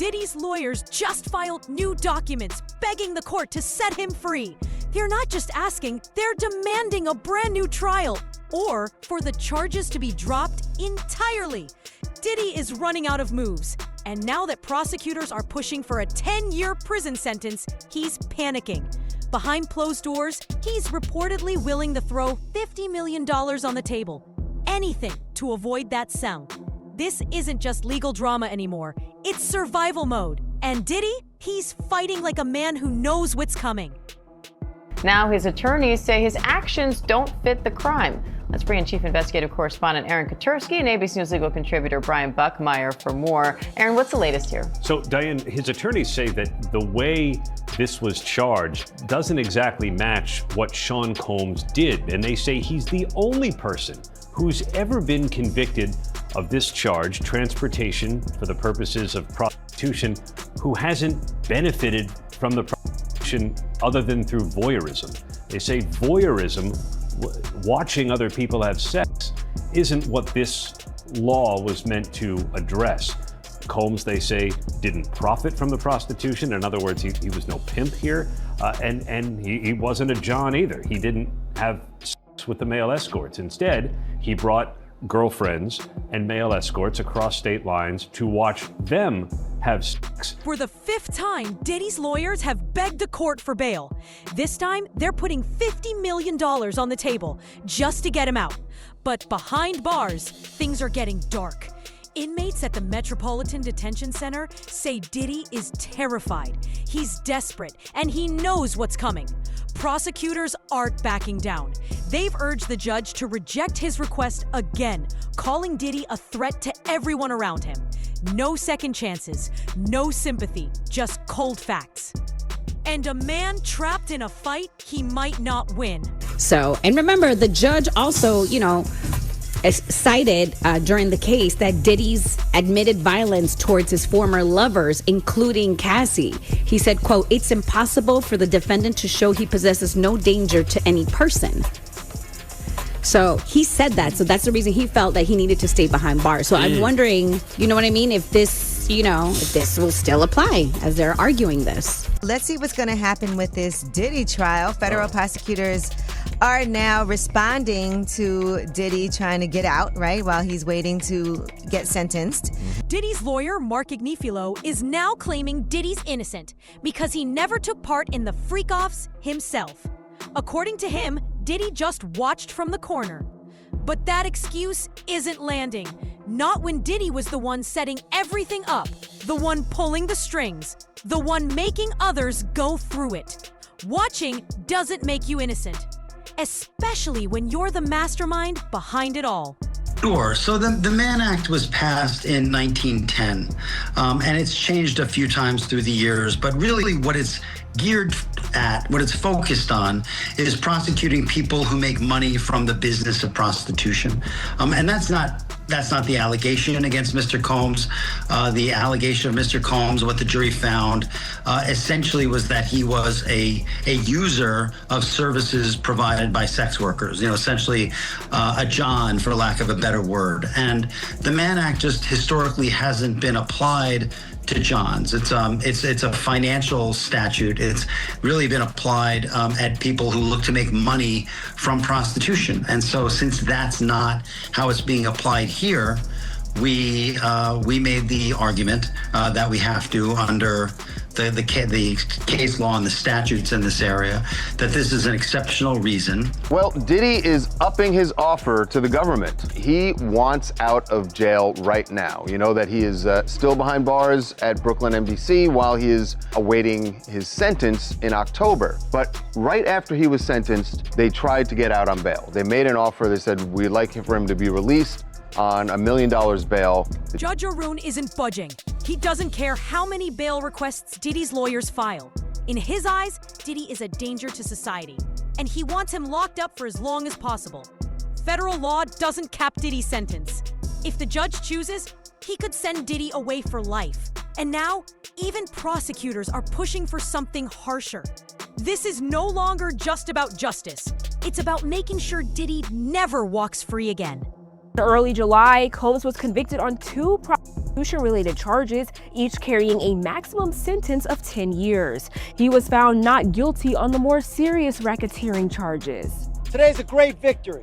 Diddy's lawyers just filed new documents begging the court to set him free. They're not just asking, they're demanding a brand new trial or for the charges to be dropped entirely. Diddy is running out of moves, and now that prosecutors are pushing for a 10-year prison sentence, he's panicking. Behind closed doors, he's reportedly willing to throw $50 million on the table. Anything to avoid that sound. This isn't just legal drama anymore. It's survival mode. And Diddy, he's fighting like a man who knows what's coming. Now his attorneys say his actions don't fit the crime. Let's bring in Chief Investigative Correspondent Aaron Katersky and ABC News legal contributor Brian Buckmeyer for more. Aaron, what's the latest here? So, Diane, his attorneys say that the way this was charged doesn't exactly match what Sean Combs did. And they say he's the only person who's ever been convicted of this charge, transportation for the purposes of prostitution, who hasn't benefited from the prostitution other than through voyeurism. They say voyeurism, watching other people have sex, isn't what this law was meant to address. Combs, they say, didn't profit from the prostitution. In other words, he was no pimp here. And he wasn't a John either. He didn't have sex with the male escorts. Instead, he brought girlfriends and male escorts across state lines to watch them have sex. For the 5th time, Diddy's lawyers have begged the court for bail. This time, they're putting $50 million on the table just to get him out. But behind bars, things are getting dark. Inmates at the Metropolitan Detention Center say Diddy is terrified. He's desperate, and he knows what's coming. Prosecutors aren't backing down. They've urged the judge to reject his request again, calling Diddy a threat to everyone around him. No second chances, no sympathy, just cold facts. And a man trapped in a fight he might not win. So, and remember, the judge also, cited during the case that Diddy's admitted violence towards his former lovers, including Cassie. He said, quote, "It's impossible for the defendant to show he possesses no danger to any person." So he said that. So that's the reason he felt that he needed to stay behind bars. So I'm wondering, you know what I mean, if this, if this will still apply as they're arguing this. Let's see what's going to happen with this Diddy trial. Federal prosecutors are now responding to Diddy trying to get out, right, while he's waiting to get sentenced. Diddy's lawyer, Mark Ignifilo, is now claiming Diddy's innocent because he never took part in the freak-offs himself. According to him, Diddy just watched from the corner. But that excuse isn't landing. Not when Diddy was the one setting everything up, the one pulling the strings, the one making others go through it. Watching doesn't make you innocent, especially when you're the mastermind behind it all. Sure. So the Mann Act was passed in 1910, and it's changed a few times through the years. But really what it's geared at, what it's focused on, is prosecuting people who make money from the business of prostitution. And that's not the allegation against Mr. Combs. The allegation of Mr. Combs, what the jury found, essentially was that he was a user of services provided by sex workers, essentially a John, for lack of a better word. And the Mann Act just historically hasn't been applied to Johns. It's a financial statute. It's really been applied at people who look to make money from prostitution. And so since that's not how it's being applied here, we made the argument that we have to, under the case law and the statutes in this area, that this is an exceptional reason. Well, Diddy is upping his offer to the government. He wants out of jail right now. You know that he is still behind bars at Brooklyn MDC while he is awaiting his sentence in October. But right after he was sentenced, they tried to get out on bail. They made an offer. They said, we'd like for him to be released on $1 million bail. Judge Arun isn't budging. He doesn't care how many bail requests Diddy's lawyers file. In his eyes, Diddy is a danger to society, and he wants him locked up for as long as possible. Federal law doesn't cap Diddy's sentence. If the judge chooses, he could send Diddy away for life. And now, even prosecutors are pushing for something harsher. This is no longer just about justice. It's about making sure Diddy never walks free again. In early July, Combs was convicted on 2 prostitution-related charges, each carrying a maximum sentence of 10 years. He was found not guilty on the more serious racketeering charges. Today's a great victory.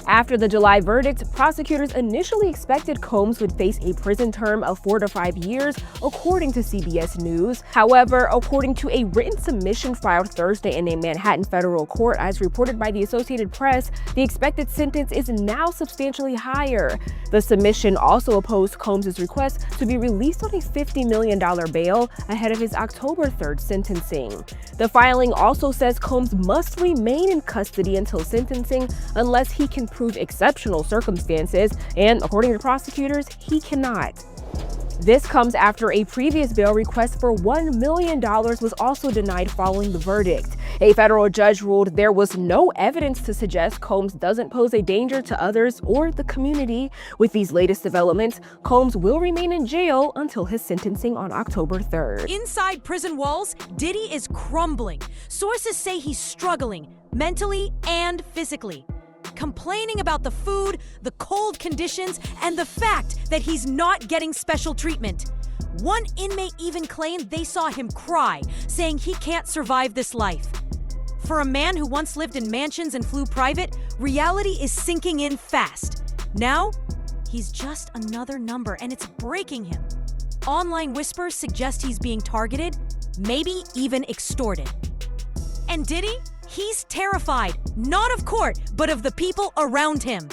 After the July verdict, prosecutors initially expected Combs would face a prison term of 4 to 5 years, according to CBS News. However, according to a written submission filed Thursday in a Manhattan federal court, as reported by the Associated Press, the expected sentence is now substantially higher. The submission also opposed Combs' request to be released on a $50 million bail ahead of his October 3rd sentencing. The filing also says Combs must remain in custody until sentencing unless he can prove exceptional circumstances, and according to prosecutors, he cannot. This comes after a previous bail request for $1 million was also denied following the verdict. A federal judge ruled there was no evidence to suggest Combs doesn't pose a danger to others or the community. With these latest developments, Combs will remain in jail until his sentencing on October 3rd. Inside prison walls, Diddy is crumbling. Sources say he's struggling, mentally and physically. Complaining about the food, the cold conditions, and the fact that he's not getting special treatment. One inmate even claimed they saw him cry, saying he can't survive this life. For a man who once lived in mansions and flew private, reality is sinking in fast. Now, he's just another number, and it's breaking him. Online whispers suggest he's being targeted, maybe even extorted. And Diddy? He's terrified, not of court, but of the people around him.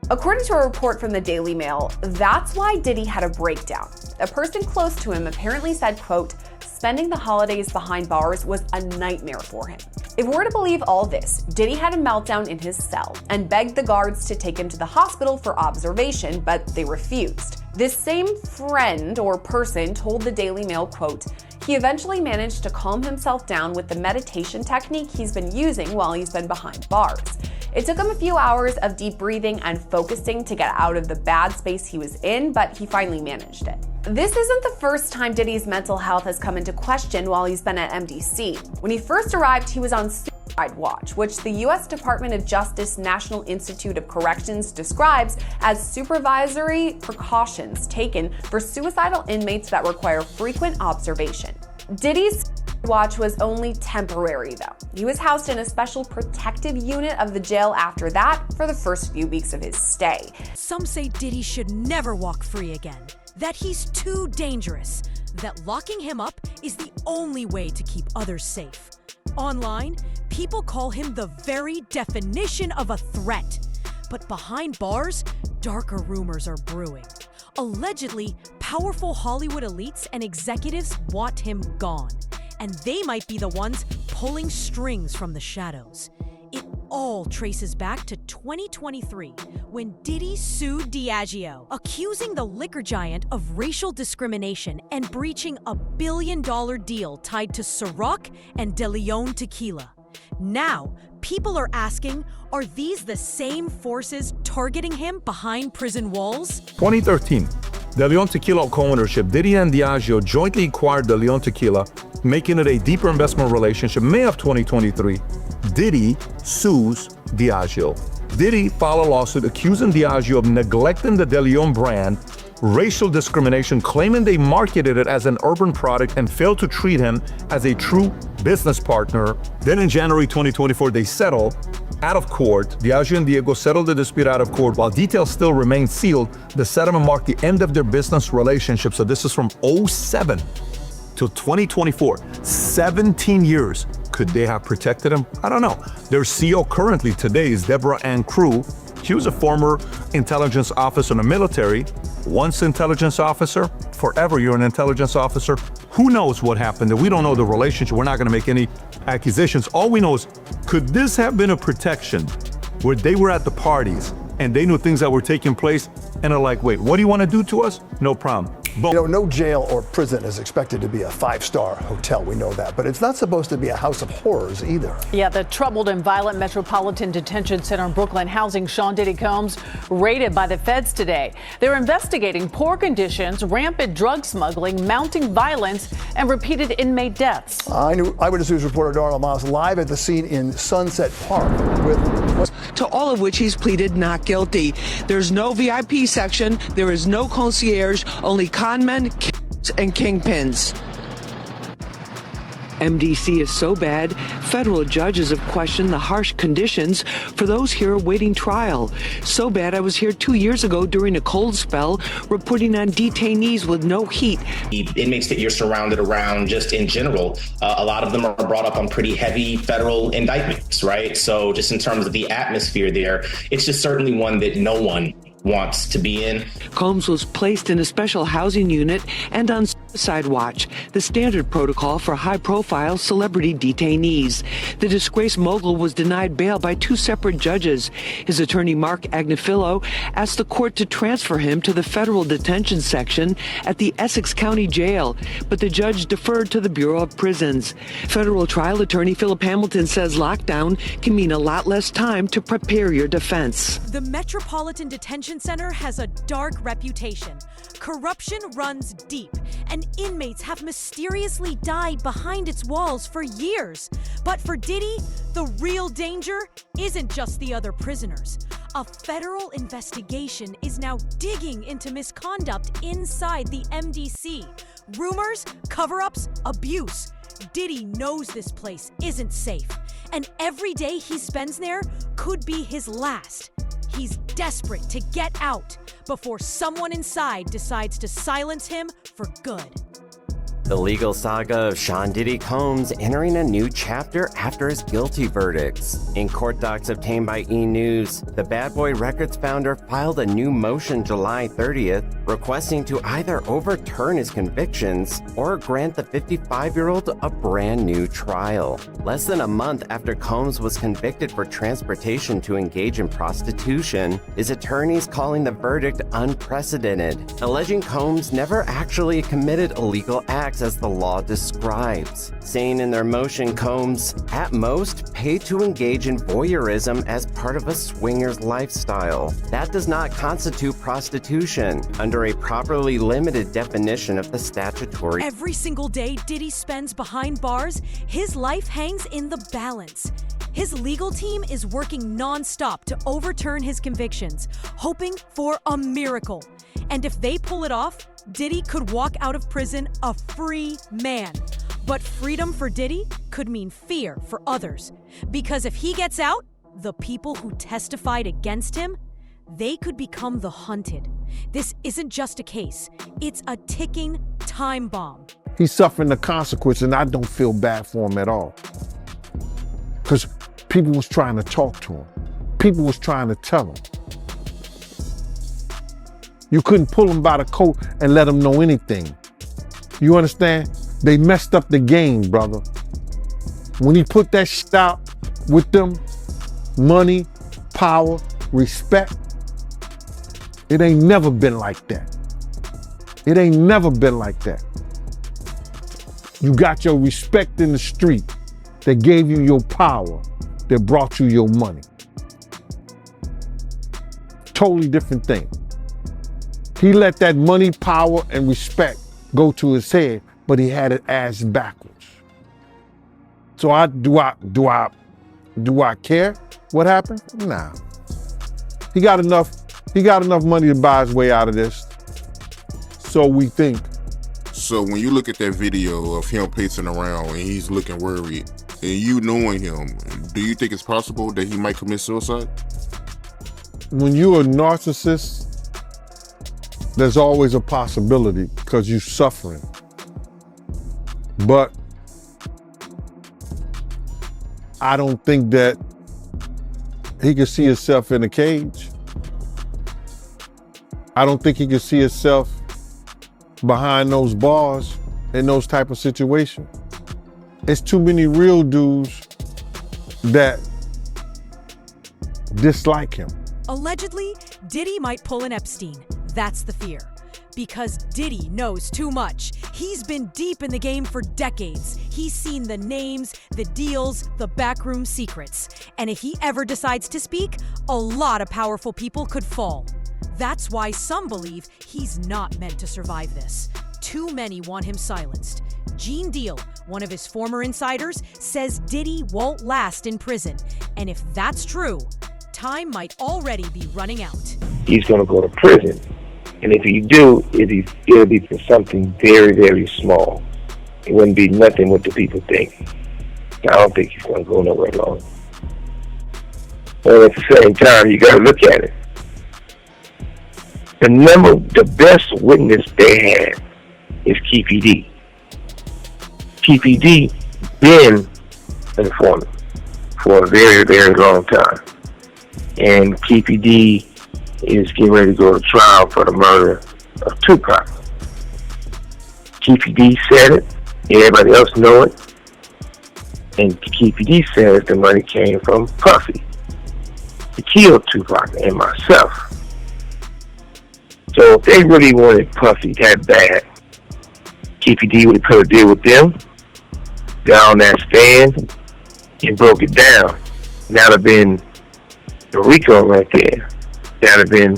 According to a report from the Daily Mail, that's why Diddy had a breakdown. A person close to him apparently said, quote, spending the holidays behind bars was a nightmare for him. If we're to believe all this, Diddy had a meltdown in his cell and begged the guards to take him to the hospital for observation, but they refused. This same friend or person told the Daily Mail, quote, he eventually managed to calm himself down with the meditation technique he's been using while he's been behind bars. It took him a few hours of deep breathing and focusing to get out of the bad space he was in, but he finally managed it. This isn't the first time Diddy's mental health has come into question while he's been at MDC. When he first arrived, he was on suicide watch, which the U.S. Department of Justice National Institute of Corrections describes as supervisory precautions taken for suicidal inmates that require frequent observation. Diddy's watch was only temporary, though. He was housed in a special protective unit of the jail after that for the first few weeks of his stay. Some say Diddy should never walk free again, that he's too dangerous, that locking him up is the only way to keep others safe. Online, people call him the very definition of a threat. But behind bars, darker rumors are brewing. Allegedly, powerful Hollywood elites and executives want him gone. And they might be the ones pulling strings from the shadows. It all traces back to 2023, when Diddy sued Diageo, accusing the liquor giant of racial discrimination and breaching a $1 billion deal tied to Ciroc and De Leon tequila. Now, people are asking, are these the same forces targeting him behind prison walls? 2013, De Leon Tequila co-ownership, Diddy and Diageo jointly acquired De Leon Tequila, making it a deeper investment relationship. May of 2023, Diddy sues Diageo. Diddy filed a lawsuit accusing Diageo of neglecting the De Leon brand, racial discrimination, claiming they marketed it as an urban product and failed to treat him as a true business partner. Then in January 2024, they settled out of court. Diageo and Diego settled the dispute out of court. While details still remain sealed, the settlement marked the end of their business relationship. So this is from 2007 till 2024, 17 years. Could they have protected him? I don't know. Their CEO currently today is Deborah Ann Crew. She was a former intelligence officer in the military, once intelligence officer, forever you're an intelligence officer. Who knows what happened? We don't know the relationship. We're not going to make any accusations. All we know is, could this have been a protection where they were at the parties and they knew things that were taking place and are like, wait, what do you want to do to us? No problem. Boom. You know, no jail or prison is expected to be a five-star hotel, we know that, but it's not supposed to be a house of horrors either. Yeah, the troubled and violent Metropolitan Detention Center in Brooklyn housing Sean Diddy Combs raided by the feds today. They're investigating poor conditions, rampant drug smuggling, mounting violence, and repeated inmate deaths. Eyewitness News reporter Darla Miles live at the scene in Sunset Park with to all of which he's pleaded not guilty. There's no VIP section, there is no concierge, only conmen, killers, and kingpins. MDC is so bad, federal judges have questioned the harsh conditions for those here awaiting trial. So bad I was here 2 years ago during a cold spell, reporting on detainees with no heat. The inmates that you're surrounded around, just in general, a lot of them are brought up on pretty heavy federal indictments, right? So just in terms of the atmosphere there, it's just certainly one that no one wants to be in. Combs was placed in a special housing unit and on suicide watch, the standard protocol for high-profile celebrity detainees. The disgraced mogul was denied bail by 2 separate judges. His attorney, Mark Agnifilo, asked the court to transfer him to the federal detention section at the Essex County Jail, but the judge deferred to the Bureau of Prisons. Federal trial attorney Philip Hamilton says lockdown can mean a lot less time to prepare your defense. The Metropolitan Detention Center has a dark reputation. Corruption runs deep, and inmates have mysteriously died behind its walls for years. But for Diddy, the real danger isn't just the other prisoners. A federal investigation is now digging into misconduct inside the MDC. Rumors, cover-ups, abuse. Diddy knows this place isn't safe, and every day he spends there could be his last. He's desperate to get out before someone inside decides to silence him for good. The legal saga of Sean Diddy Combs entering a new chapter after his guilty verdicts. In court docs obtained by E! News, the Bad Boy Records founder filed a new motion July 30th, requesting to either overturn his convictions or grant the 55-year-old a brand new trial. Less than a month after Combs was convicted for transportation to engage in prostitution, his attorneys calling the verdict unprecedented, alleging Combs never actually committed illegal acts as the law describes, saying in their motion Combs, at most, paid to engage in voyeurism as part of a swinger's lifestyle. That does not constitute prostitution under a properly limited definition of the statutory. Every single day Diddy spends behind bars, his life hangs in the balance. His legal team is working non-stop to overturn his convictions, hoping for a miracle. And if they pull it off, Diddy could walk out of prison a free man. But freedom for Diddy could mean fear for others. Because if he gets out, the people who testified against him, they could become the hunted. This isn't just a case, it's a ticking time bomb. He's suffering the consequences, and I don't feel bad for him at all. Because people was trying to talk to him. People was trying to tell him. You couldn't pull him by the coat and let him know anything. You understand? They messed up the game, brother. When he put that shit out with them, money, power, respect, it ain't never been like that. It ain't never been like that. You got your respect in the street that gave you your power, that brought you your money. Totally different thing. He let that money, power, and respect go to his head, but he had it ass backwards. So do I care what happened? Nah. He got enough money to buy his way out of this. So we think. So when you look at that video of him pacing around and he's looking worried, and you knowing him, do you think it's possible that he might commit suicide? When you're a narcissist, there's always a possibility because you're suffering. But I don't think that he could see himself in a cage. I don't think he could see himself behind those bars in those type of situations. It's too many real dudes that dislike him. Allegedly, Diddy might pull an Epstein. That's the fear. Because Diddy knows too much. He's been deep in the game for decades. He's seen the names, the deals, the backroom secrets. And if he ever decides to speak, a lot of powerful people could fall. That's why some believe he's not meant to survive this. Too many want him silenced. Gene Deal, one of his former insiders, says Diddy won't last in prison. And if that's true, time might already be running out. He's going to go to prison. And if you do, it'll be for something very, very small. It wouldn't be nothing what the people think. I don't think he's going to go nowhere long. But at the same time, you got to look at it. The best witness they had is P.Diddy. P.Diddy been an informant for a very, very long time. And P.Diddy is getting ready to go to trial for the murder of Tupac. P.Diddy said it, everybody else know it, and P.Diddy says the money came from Puffy to kill Tupac and myself. So if they really wanted Puffy that bad, P.Diddy would have could have deal with them, got on that stand, and broke it down. That would have been the RICO right there. That would have been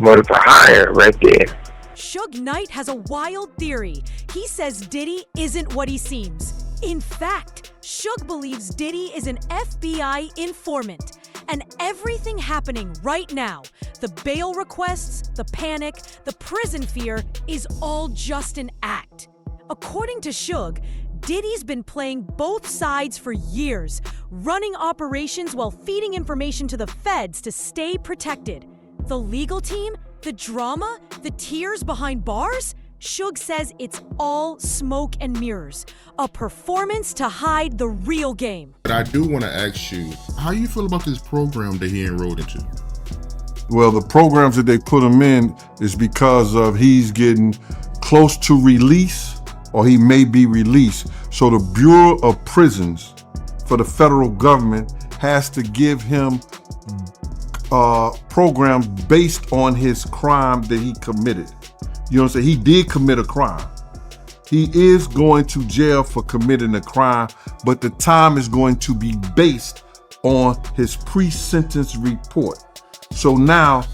murder for hire right there. Suge Knight has a wild theory. He says Diddy isn't what he seems. In fact, Suge believes Diddy is an FBI informant. And everything happening right now, the bail requests, the panic, the prison fear, is all just an act. According to Suge, Diddy's been playing both sides for years, running operations while feeding information to the feds to stay protected. The legal team, the drama, the tears behind bars? Suge says it's all smoke and mirrors, a performance to hide the real game. But I do want to ask you, how you feel about this program that he enrolled into? Well, the programs that they put him in is because of he's getting close to release, or he may be released. So the Bureau of Prisons for the federal government has to give him programs based on his crime that he committed. You know what I'm saying? He did commit a crime. He is going to jail for committing a crime, but the time is going to be based on his pre-sentence report. So now,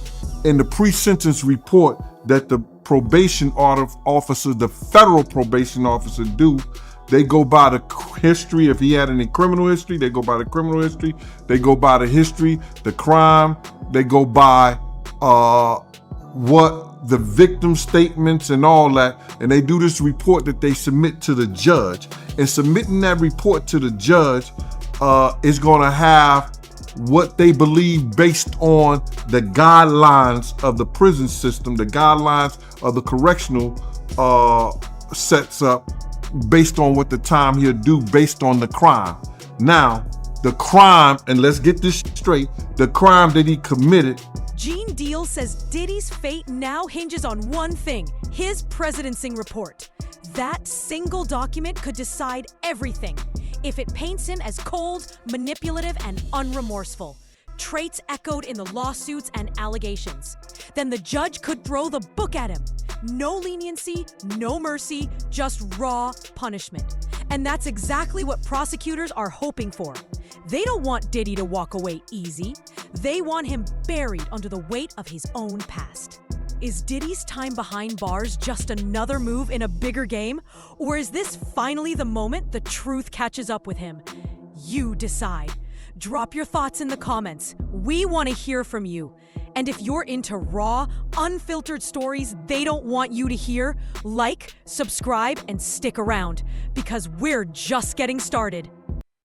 in the pre-sentence report that the probation officer, the federal probation officer do, they go by the history. If he had any criminal history, they go by the criminal history. They go by the history, the crime. They go by what the victim statements and all that, and they do this report that they submit to the judge. And submitting that report to the judge is going to have what they believe based on the guidelines of the prison system, the guidelines of the correctional sets up based on what the time he'll do based on the crime. Now, the crime, and let's get this straight, the crime that he committed. Gene Deal says Diddy's fate now hinges on one thing, his presidencing report. That single document could decide everything. If it paints him as cold, manipulative, and unremorseful, traits echoed in the lawsuits and allegations, then the judge could throw the book at him. No leniency, no mercy, just raw punishment. And that's exactly what prosecutors are hoping for. They don't want Diddy to walk away easy. They want him buried under the weight of his own past. Is Diddy's time behind bars just another move in a bigger game? Or is this finally the moment the truth catches up with him? You decide. Drop your thoughts in the comments. We want to hear from you. And if you're into raw, unfiltered stories they don't want you to hear, like, subscribe, and stick around, because we're just getting started.